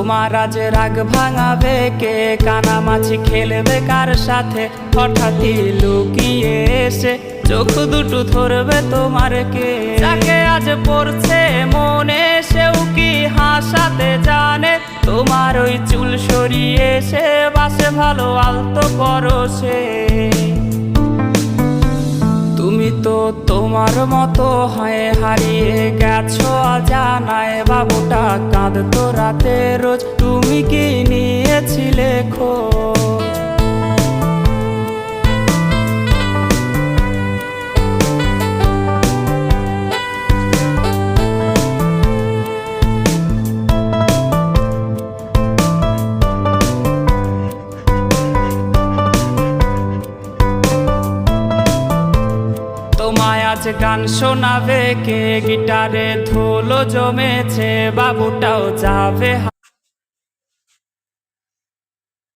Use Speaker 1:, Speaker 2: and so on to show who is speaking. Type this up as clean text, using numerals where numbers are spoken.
Speaker 1: তোমার আজ রাগ ভাঙাবে কে? কানামাছি খেলবে কার সাথে? হঠাৎই লুকিয়ে এসে চোখ দুটো ধরবে তোমার কে? যাকে আজ পড়ছে মনে সেও কি হাসাতে জানে? তোমার ওই চুল সরিয়ে সে বাসে ভালো আলতো পরশে। তুমি তো তোমার মতো হয়ে হারিয়ে গেছো অজানায়। বাবুটা কাঁদতো রাতে রোজ, তুমি কি নিয়েছিলে খোঁজ? তোমায় আজ গান শোনাবে কে? গিটারে ধুলো জমেছে, বাবুটাও যাবে।